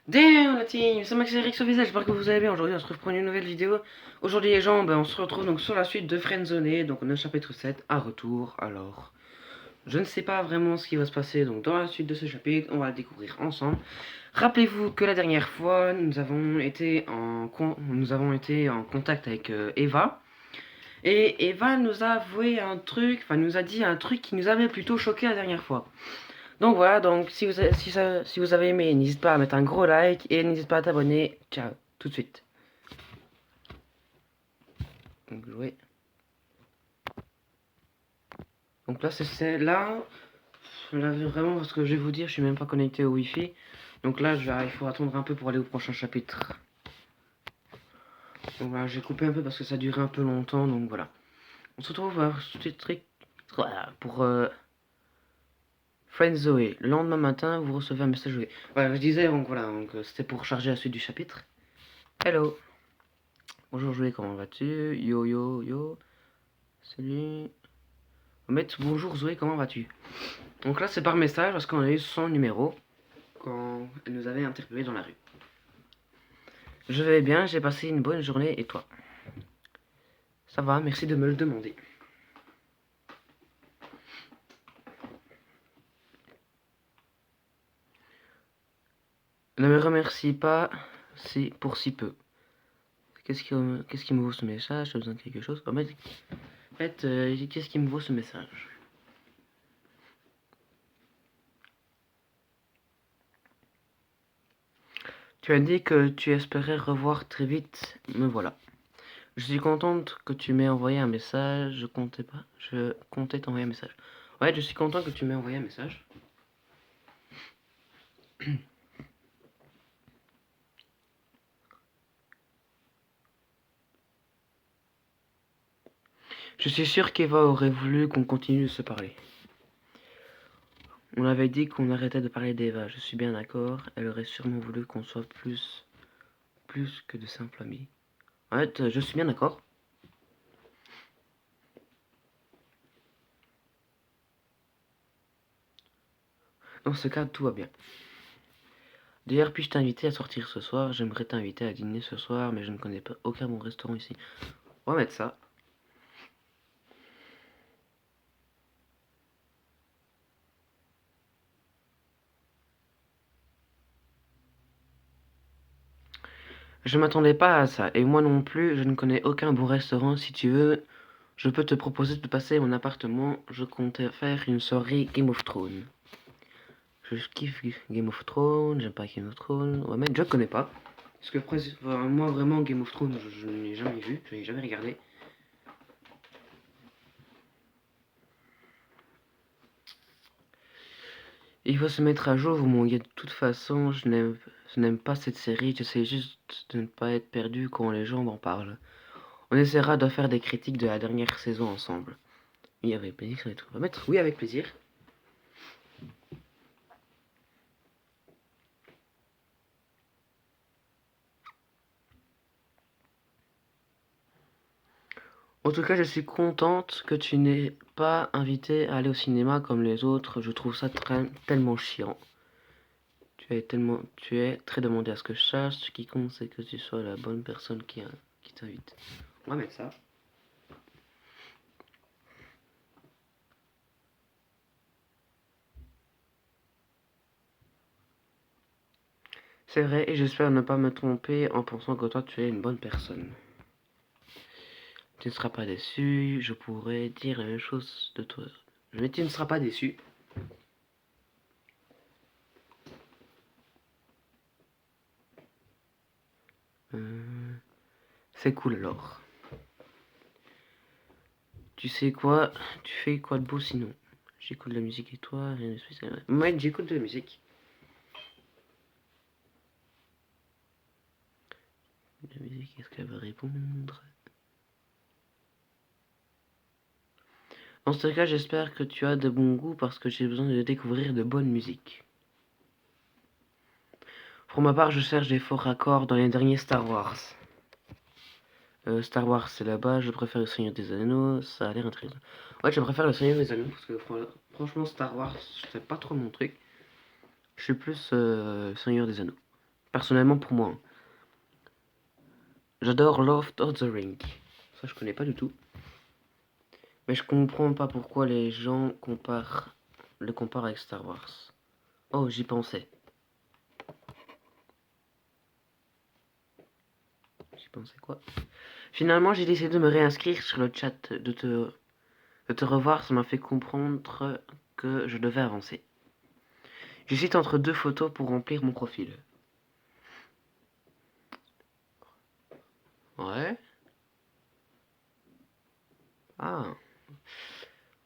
Damn la team, c'est Max et Eric sur Visage, j'espère que vous allez bien. Aujourd'hui on se retrouve pour une nouvelle vidéo. Aujourd'hui les gens, on se retrouve donc sur la suite de Friendzone, donc on est au chapitre 7, à retour. Alors, je ne sais pas vraiment ce qui va se passer donc dans la suite de ce chapitre, on va le découvrir ensemble. Rappelez-vous que la dernière fois, nous avons été en contact avec Eva. Et Eva nous a avoué un truc, enfin nous a dit un truc qui nous avait plutôt choqué la dernière fois. Donc voilà, donc si vous avez aimé, n'hésite pas à mettre un gros like et n'hésite pas à t'abonner. Ciao, tout de suite. Donc jouer. Donc là c'est là vraiment parce que je vais vous dire, je suis même pas connecté au wifi. Donc là il faut attendre un peu pour aller au prochain chapitre. Donc voilà, j'ai coupé un peu parce que ça durait un peu longtemps, donc voilà. On se retrouve pour Friends Zoé. Le lendemain matin, vous recevez un message Zoé. Voilà, je disais, donc voilà, donc c'était pour charger la suite du chapitre. Hello. Bonjour Zoé, comment vas-tu? Yo yo yo. Salut. On va mettre bonjour Zoé, comment vas-tu? Donc là c'est par message parce qu'on a eu son numéro quand elle nous avait interpellé dans la rue. Je vais bien, j'ai passé une bonne journée et toi? Ça va, merci de me le demander. Ne me remercie pas pour si peu. Qu'est-ce qui me vaut ce message? J'ai besoin de quelque chose? En fait, qu'est-ce qui me vaut ce message? Tu as dit que tu espérais revoir très vite, me voilà. Je suis contente que tu m'aies envoyé un message. Je comptais t'envoyer un message. Ouais, je suis content que tu m'aies envoyé un message. Je suis sûr qu'Eva aurait voulu qu'on continue de se parler. On avait dit qu'on arrêtait de parler d'Eva. Je suis bien d'accord. Elle aurait sûrement voulu qu'on soit plus que de simples amis. En fait, je suis bien d'accord. Dans ce cas, tout va bien. D'ailleurs, puis-je t'inviter à sortir ce soir? J'aimerais t'inviter à dîner ce soir, mais je ne connais pas aucun bon restaurant ici. On va mettre ça. Je m'attendais pas à ça, et moi non plus, je ne connais aucun bon restaurant. Si tu veux, je peux te proposer de passer à mon appartement. Je comptais faire une soirée Game of Thrones. Je kiffe Game of Thrones, j'aime pas Game of Thrones. Ouais, mais je connais pas. Parce que moi vraiment Game of Thrones, je ne l'ai jamais vu, je n'ai jamais regardé. Il faut se mettre à jour, mon gars. De toute façon, je n'aime pas cette série. J'essaie juste de ne pas être perdu quand les gens m'en parlent. On essaiera de faire des critiques de la dernière saison ensemble. Oui, avec plaisir, ça va être... On va mettre oui avec plaisir. En tout cas, je suis contente que tu n'aies pas invité à aller au cinéma comme les autres. Je trouve ça tellement chiant. Tu es très demandé à ce que je sache. Ce qui compte, c'est que tu sois la bonne personne qui t'invite. On va mettre ça. C'est vrai, et j'espère ne pas me tromper en pensant que toi, tu es une bonne personne. Tu ne seras pas déçu, je pourrais dire la même chose de toi. Mais tu ne seras pas déçu. C'est cool alors. Tu sais quoi? Tu fais quoi de beau sinon? J'écoute de la musique et toi, rien de spécial. Ouais, j'écoute de la musique. La musique, est-ce qu'elle va répondre? Dans ce cas, j'espère que tu as de bons goûts parce que j'ai besoin de découvrir de bonnes musiques. Pour ma part, je cherche des faux raccords dans les derniers Star Wars. Star Wars, c'est là-bas. Je préfère le Seigneur des Anneaux. Ça a l'air intéressant. Ouais, je préfère le Seigneur des Anneaux parce que franchement, Star Wars, c'est pas trop mon truc. Je suis plus Seigneur des Anneaux. Personnellement pour moi. J'adore Lord of the Ring. Ça je connais pas du tout. Mais je comprends pas pourquoi les gens le comparent avec Star Wars. Oh, j'y pensais. J'y pensais quoi? Finalement, j'ai décidé de me réinscrire sur le chat, de te revoir. Ça m'a fait comprendre que je devais avancer. J'hésite entre deux photos pour remplir mon profil. Ouais. Ah.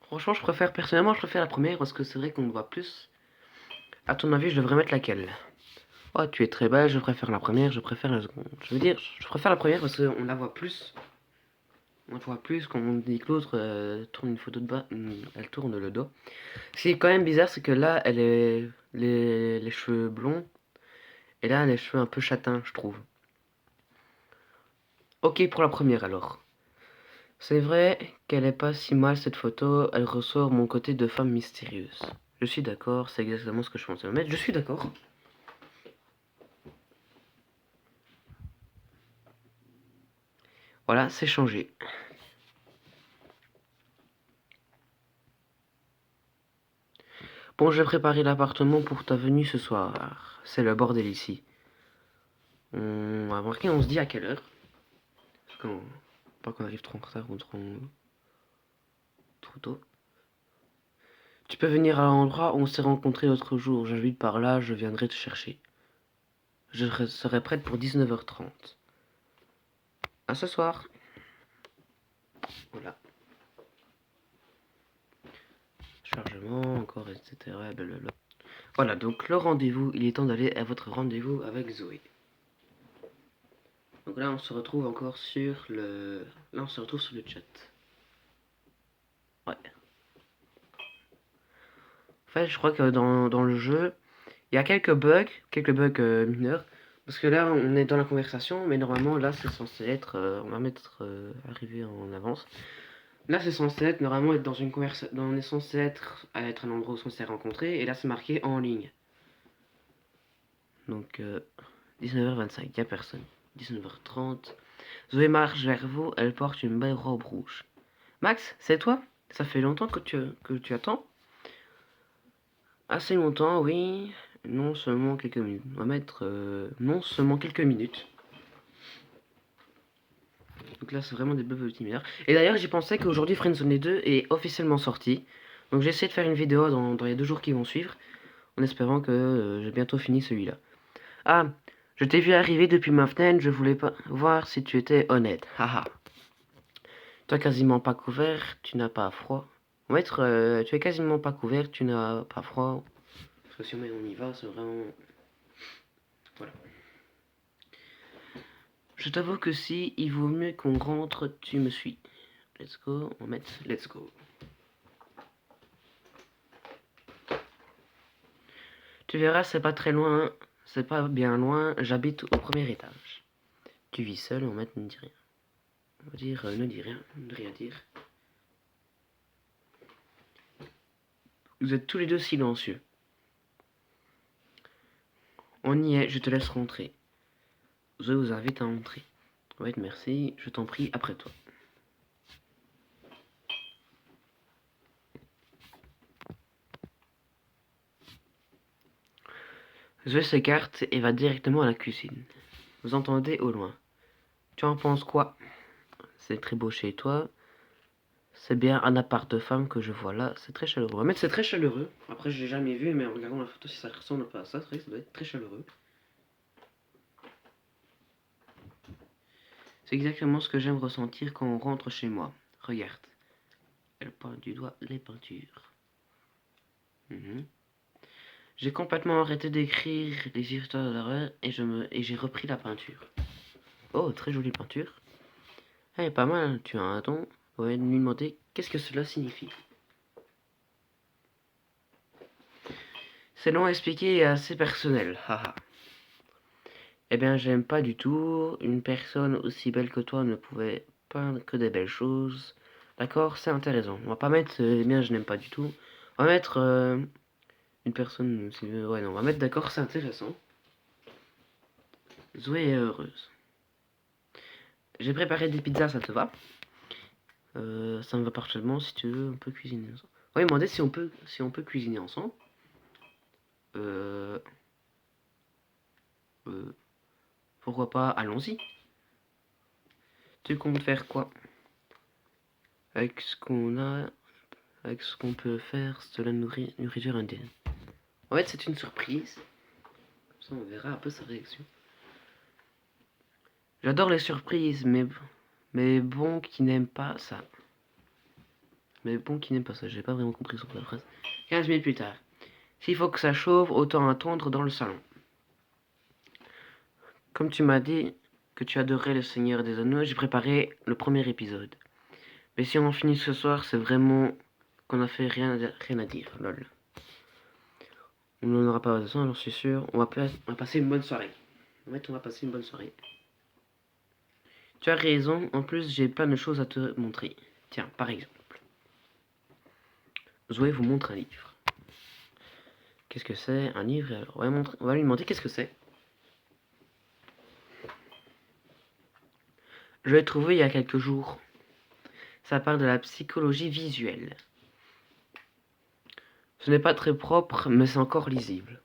Franchement, personnellement, je préfère la première parce que c'est vrai qu'on me voit plus. À ton avis, je devrais mettre laquelle? Oh, tu es très belle, je préfère la première, je préfère la seconde. Je veux dire, je préfère la première parce qu'on la voit plus. On voit plus quand on dit que l'autre tourne une photo de bas, elle tourne le dos. Ce qui est quand même bizarre, c'est que là, elle est les cheveux blonds et là, les cheveux un peu châtains, je trouve. Ok pour la première alors. C'est vrai qu'elle est pas si mal cette photo, elle ressort mon côté de femme mystérieuse. Je suis d'accord, c'est exactement ce que je pensais mettre, je suis d'accord. Voilà, c'est changé. Bon, j'ai préparé l'appartement pour ta venue ce soir. C'est le bordel ici. On va marquer, on se dit à quelle heure. Parce qu'on, pas qu'on arrive trop en retard ou trop tôt. Tu peux venir à l'endroit où on s'est rencontrés l'autre jour. J'habite par là, je viendrai te chercher. Je serai prête pour 19h30. À ce soir. Voilà. Chargement, encore, etc. Blablabla. Voilà, donc le rendez-vous, il est temps d'aller à votre rendez-vous avec Zoé. Donc là, on se retrouve encore sur le... Là, on se retrouve sur le chat. Ouais. En fait, je crois que dans le jeu, il y a quelques bugs mineurs. Parce que là, on est dans la conversation, mais normalement, là, c'est censé être... on va mettre arrivé en avance. Là, c'est censé être, normalement, être dans une conversation... On est censé être à un endroit où on s'est rencontrés, et là, c'est marqué en ligne. Donc, 19h25, il n'y a personne. 19h30. Zoé marche vers vous, elle porte une belle robe rouge. Max, c'est toi? Ça fait longtemps que tu attends? Assez longtemps, oui. Non seulement quelques minutes. On va mettre non seulement quelques minutes. Donc là, c'est vraiment des petits mineurs. Et d'ailleurs, j'y pensais qu'aujourd'hui, Friendzone 2 est officiellement sorti. Donc j'ai essayé de faire une vidéo dans les 2 jours qui vont suivre, en espérant que j'ai bientôt fini celui-là. Ah, je t'ai vu arriver depuis ma fenêtre, je voulais pas voir si tu étais honnête. Haha. Toi quasiment pas couvert, tu n'as pas froid. Maître, tu es quasiment pas couvert, tu n'as pas froid. Parce que si on y va, c'est vraiment... Voilà. Je t'avoue que si il vaut mieux qu'on rentre, tu me suis. Let's go, on va mettre let's go. Tu verras, c'est pas très loin, c'est pas bien loin, j'habite au premier étage. Tu vis seul, on va mettre ne dis rien. On va dire ne dis rien, ne rien dire. Vous êtes tous les deux silencieux. On y est, je te laisse rentrer. Je vous invite à entrer. Ouais, merci, je t'en prie, après toi. Zoé s'écarte et va directement à la cuisine. Vous entendez au loin. Tu en penses quoi? C'est très beau chez toi. C'est bien un appart de femme que je vois là. C'est très chaleureux. Mais c'est très chaleureux. Après, je l'ai jamais vu, mais en regardant la photo, si ça ressemble pas à ça, c'est vrai que ça doit être très chaleureux. C'est exactement ce que j'aime ressentir quand on rentre chez moi. Regarde. Elle pointe du doigt les peintures. J'ai complètement arrêté d'écrire les histoires d'horreur et j'ai repris la peinture. Oh, très jolie peinture. Elle est pas mal, tu as un don. Ouais, lui demander qu'est-ce que cela signifie. C'est long à expliquer et assez personnel, haha. Eh bien, j'aime pas du tout. Une personne aussi belle que toi ne pouvait peindre que des belles choses. D'accord, c'est intéressant. On va pas mettre eh bien, je n'aime pas du tout. On va mettre une personne. Ouais, non, on va mettre d'accord, c'est intéressant. Zoé est heureuse. J'ai préparé des pizzas, ça te va? Ça me va parfaitement. Si tu veux, on peut cuisiner ensemble. On va demander si on peut cuisiner ensemble. Euh, pourquoi pas? Allons-y. Tu comptes faire quoi? Avec ce qu'on a, avec ce qu'on peut faire, c'est de la nourriture indienne. En fait, c'est une surprise. Ça, on verra un peu sa réaction. J'adore les surprises, mais bon qui n'aime pas ça. Mais bon qui n'aime pas ça, j'ai pas vraiment compris son la phrase. 15 minutes plus tard. S'il faut que ça chauffe, autant attendre dans le salon. Comme tu m'as dit que tu adorais le Seigneur des Anneaux, j'ai préparé le premier épisode. Mais si on en finit ce soir, c'est vraiment qu'on a fait rien à dire, lol. On n'en aura pas besoin, j'en suis sûr. On va passer une bonne soirée. En fait, on va passer une bonne soirée. Tu as raison, en plus j'ai plein de choses à te montrer. Tiens, par exemple. Zoé vous montre un livre. Qu'est-ce que c'est? Un livre? Alors, on va lui demander qu'est-ce que c'est. Je l'ai trouvé il y a quelques jours. Ça parle de la psychologie visuelle. Ce n'est pas très propre, mais c'est encore lisible.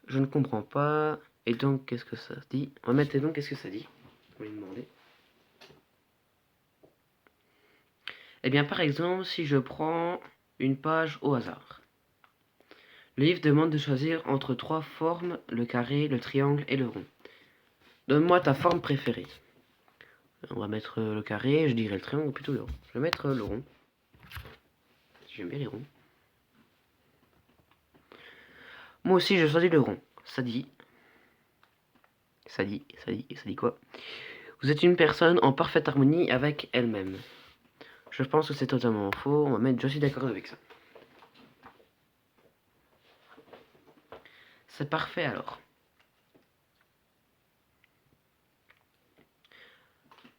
Je ne comprends pas. Et donc, qu'est-ce que ça dit? On va mettre et donc, qu'est-ce que ça dit? On va lui demander. Eh bien, par exemple, si je prends une page au hasard. Le livre demande de choisir entre 3 formes, le carré, le triangle et le rond. Donne-moi ta forme préférée. On va mettre le carré, je dirais le triangle ou plutôt le rond. Je vais mettre le rond. J'aime bien les ronds. Moi aussi, je choisis le rond. Ça dit quoi? Vous êtes une personne en parfaite harmonie avec elle-même. Je pense que c'est totalement faux. On va mettre je suis d'accord avec ça. C'est parfait alors.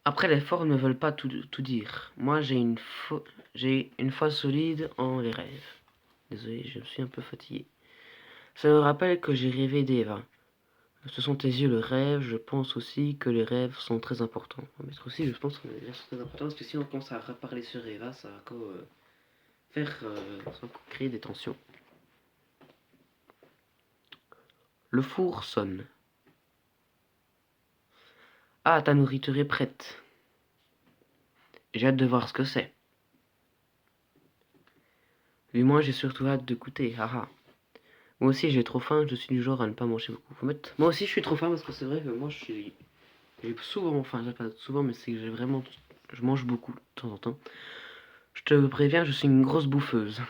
Après, les formes ne veulent pas tout dire. Moi, j'ai une foi solide en les rêves. Désolé, je suis un peu fatigué. Ça me rappelle que j'ai rêvé d'Eva. Ce sont tes yeux le rêve. Je pense aussi que les rêves sont très importants. On va mettre aussi, je pense que les rêves sont très importants parce que si on commence à reparler sur Eva, ça va encore créer des tensions. Le four sonne. Ah, ta nourriture est prête. J'ai hâte de voir ce que c'est. Du moins, j'ai surtout hâte de goûter. Haha. Moi aussi, j'ai trop faim. Je suis du genre à ne pas manger beaucoup. Moi aussi, je suis trop faim parce que c'est vrai que moi, j'ai souvent, enfin, pas souvent, mais c'est que je mange beaucoup de temps en temps. Je te préviens, je suis une grosse bouffeuse.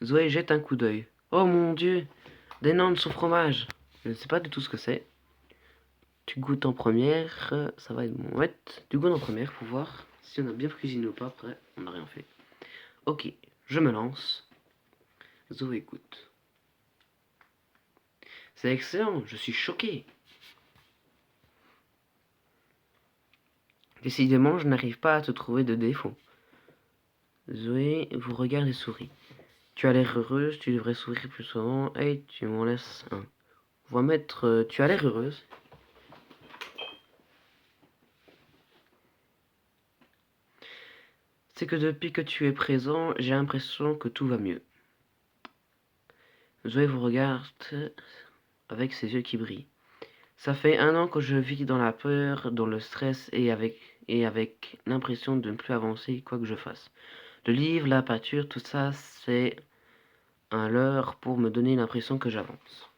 Zoé jette un coup d'œil. Oh mon Dieu, des nantes sans fromage. Je ne sais pas du tout ce que c'est. Tu goûtes en première, ça va être bon. Ouais, tu goûtes en première pour voir si on a bien cuisiné ou pas. Après, on n'a rien fait. Ok, je me lance. Zoé goûte. C'est excellent, je suis choqué. Décidément, je n'arrive pas à te trouver de défaut. Zoé vous regarde et sourit. Tu as l'air heureuse, tu devrais sourire plus souvent. Hey, tu m'en laisses un. On va mettre tu as l'air heureuse. C'est que depuis que tu es présent, j'ai l'impression que tout va mieux. Zoé vous regarde avec ses yeux qui brillent. Ça fait 1 an que je vis dans la peur, dans le stress et avec l'impression de ne plus avancer quoi que je fasse. Le livre, la peinture, tout ça, c'est un leurre pour me donner l'impression que j'avance.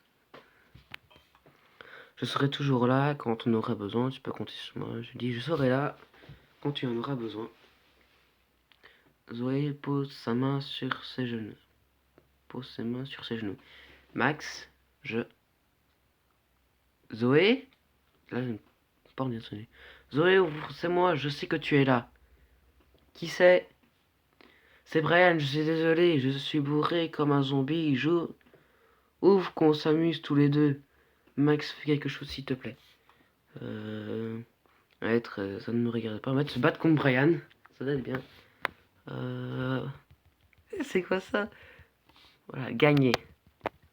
Je serai toujours là quand on aura besoin, tu peux compter sur moi. Je dis, je serai là quand tu en auras besoin. Zoé pose sa main sur ses genoux. Pose ses mains sur ses genoux. Max, Zoé? Là, j'ai une porte bien sonnée. Zoé, c'est moi, je sais que tu es là. Qui c'est? C'est Brian, je suis désolé, je suis bourré comme un zombie. Ouvre qu'on s'amuse tous les deux. Max, fais quelque chose s'il te plaît. Ça ne me regarde pas. On va se battre contre Brian. Ça doit être bien. C'est quoi ça? Voilà, gagner.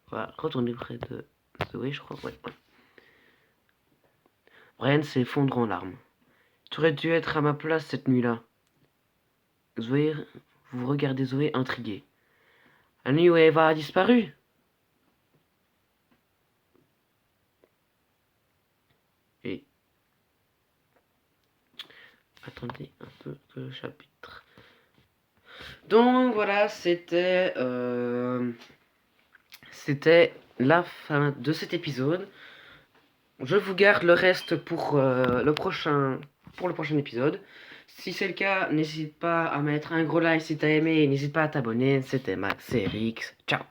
Voilà, retourner près de Zoé, je crois. Ouais. Brian s'effondre en larmes. Tu aurais dû être à ma place cette nuit-là. Zoé, vous regardez Zoé intriguée. La nuit où Eva a disparu? Et... Attendez un peu que le chapitre... Donc voilà, c'était la fin de cet épisode. Je vous garde le reste pour le prochain épisode. Si c'est le cas, n'hésite pas à mettre un gros like si t'as aimé et n'hésite pas à t'abonner. C'était Max et Rix. Ciao.